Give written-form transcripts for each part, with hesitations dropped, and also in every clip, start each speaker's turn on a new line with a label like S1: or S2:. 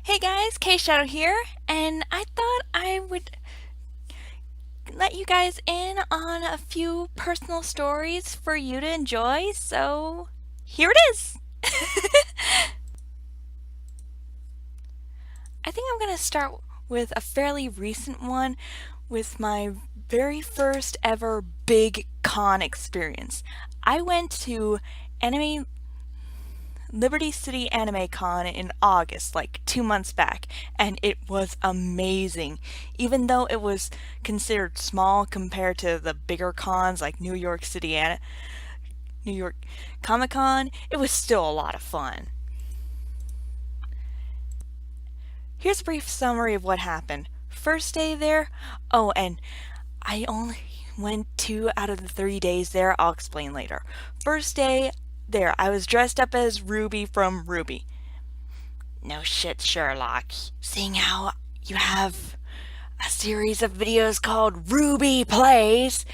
S1: Hey guys, KShadow here, and I thought I would let you guys in on a few personal stories for you to enjoy, so here it is! I think I'm going to start with a fairly recent one with my very first ever big con experience. I went to Anime Liberty City Anime Con in August, like 2 months back, and it was amazing. Even though it was considered small compared to the bigger cons like New York Comic Con, it was still a lot of fun. Here's a brief summary of what happened. First day there, oh, and I only went 2 out of the 3 days there. I'll explain later. First day there, I was dressed up as Ruby from Ruby. No shit, Sherlock. Seeing how you have a series of videos called Ruby Plays,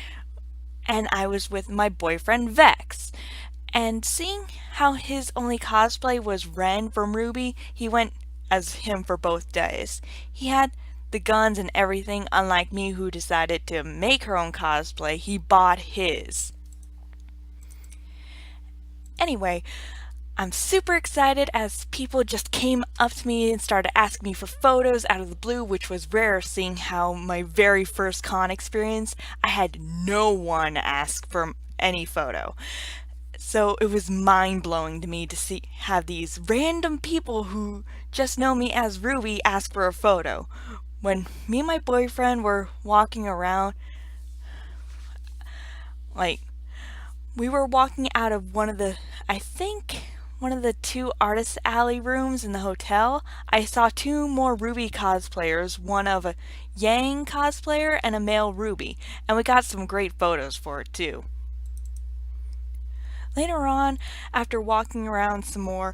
S1: and I was with my boyfriend Vex. And seeing how his only cosplay was Ren from Ruby, he went as him for both days. He had the guns and everything, unlike me who decided to make her own cosplay. He bought his. Anyway, I'm super excited as people just came up to me and started asking me for photos out of the blue, which was rare seeing how my very first con experience, I had no one ask for any photo. So it was mind-blowing to me to have these random people who just know me as Ruby ask for a photo. When me and my boyfriend were walking around, like we were walking out of I think one of the two artist alley rooms in the hotel. I saw two more Ruby cosplayers, one of a Yang cosplayer and a male Ruby, and we got some great photos for it too. Later on, after walking around some more,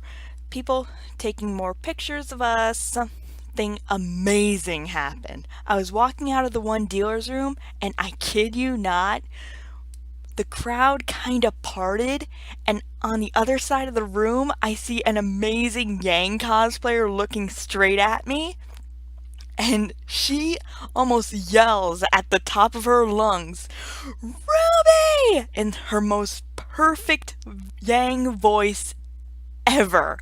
S1: people taking more pictures of us, something amazing happened. I was walking out of the one dealer's room, and I kid you not, the crowd kind of parted, and on the other side of the room, I see an amazing Yang cosplayer looking straight at me, and she almost yells at the top of her lungs, Ruby! In her most perfect Yang voice ever.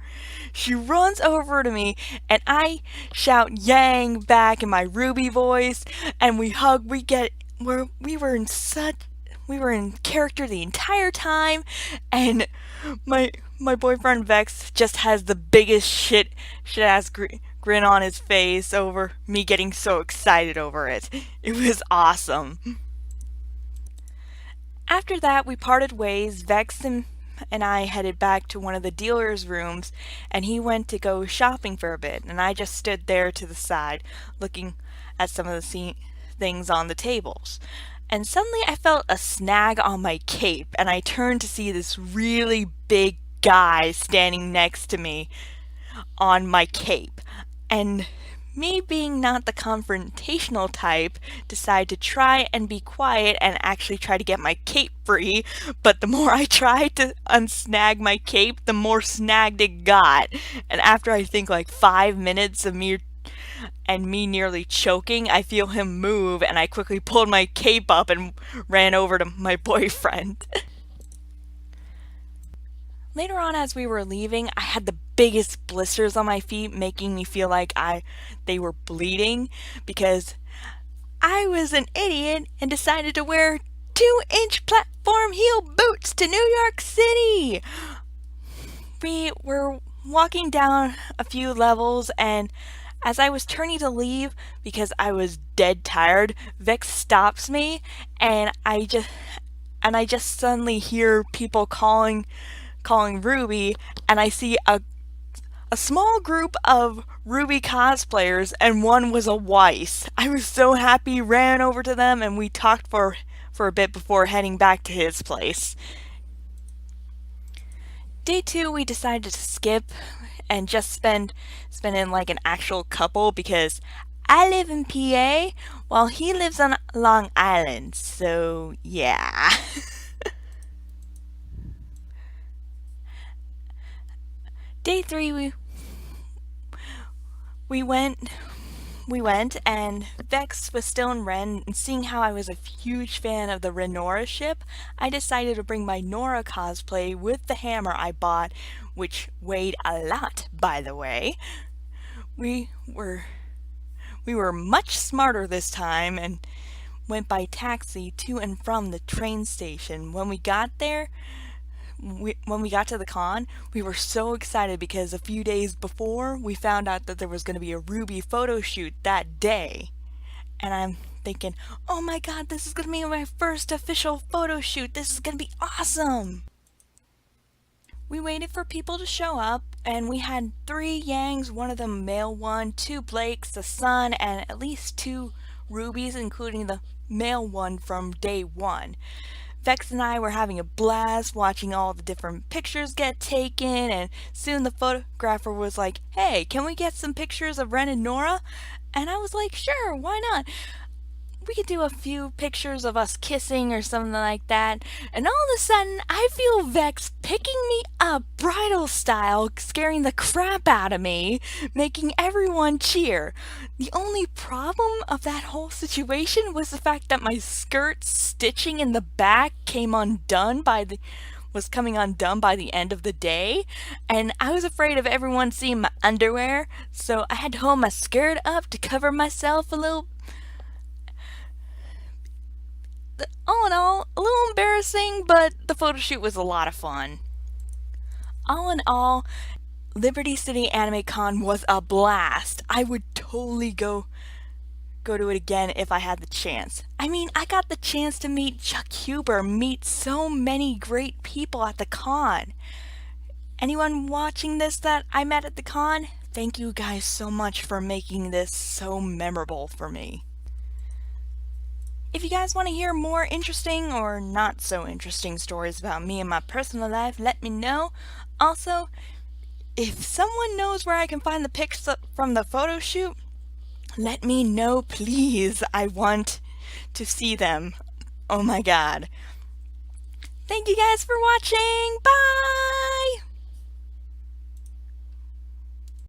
S1: She runs over to me, and I shout Yang back in my Ruby voice, and we hug. We were in character the entire time, and my my boyfriend Vex just has the biggest shit ass grin on his face over me getting so excited over it. It was awesome. After that, we parted ways. Vex and I headed back to one of the dealer's rooms, and he went to go shopping for a bit, and I just stood there to the side, looking at some of the things on the tables. And suddenly I felt a snag on my cape, and I turned to see this really big guy standing next to me on my cape. And me being not the confrontational type, decided to try and be quiet and actually try to get my cape free, but the more I tried to unsnag my cape, the more snagged it got. And after I think like 5 minutes of me nearly choking, I feel him move, and I quickly pulled my cape up and ran over to my boyfriend. Later on, as we were leaving, I had the biggest blisters on my feet, making me feel like they were bleeding because I was an idiot and decided to wear 2-inch platform heel boots to New York City. We were walking down a few levels, and as I was turning to leave because I was dead tired, Vex stops me, and I just suddenly hear people calling Ruby, and I see a small group of Ruby cosplayers, and one was a Weiss. I was so happy, ran over to them, and we talked for a bit before heading back to his place. Day two, we decided to skip and just spend in like an actual couple because I live in PA while he lives on Long Island. So yeah. Day three, We went and Vex was still in Ren, and seeing how I was a huge fan of the Renora ship, I decided to bring my Nora cosplay with the hammer I bought, which weighed a lot, by the way. We were we were much smarter this time and went by taxi to and from the train station. When we got to the con, we were so excited because a few days before we found out that there was going to be a Ruby photo shoot that day. And I'm thinking, oh my god, this is going to be my first official photo shoot. This is going to be awesome. We waited for people to show up, and we had 3 Yangs, one of them male one, 2 Blakes, a Sun, and at least 2 Rubies, including the male one from day 1. Vex and I were having a blast watching all the different pictures get taken, and soon the photographer was like, hey, can we get some pictures of Ren and Nora? And I was like, sure, why not? We could do a few pictures of us kissing or something like that. And all of a sudden, I feel Vex picking me up bridal style, scaring the crap out of me, making everyone cheer. The only problem of that whole situation was the fact that my skirt stitching in the back was coming undone by the end of the day, and I was afraid of everyone seeing my underwear, so I had to hold my skirt up to cover myself a little. All in all, a little embarrassing, but the photo shoot was a lot of fun. All in all, Liberty City Anime Con was a blast. I would totally go to it again if I had the chance. I mean, I got the chance to meet Chuck Huber, meet so many great people at the con. Anyone watching this that I met at the con, thank you guys so much for making this so memorable for me. If you guys want to hear more interesting or not so interesting stories about me and my personal life, let me know. Also, if someone knows where I can find the pics from the photo shoot, let me know, please. I want to see them. Oh my god. Thank you guys for watching. Bye!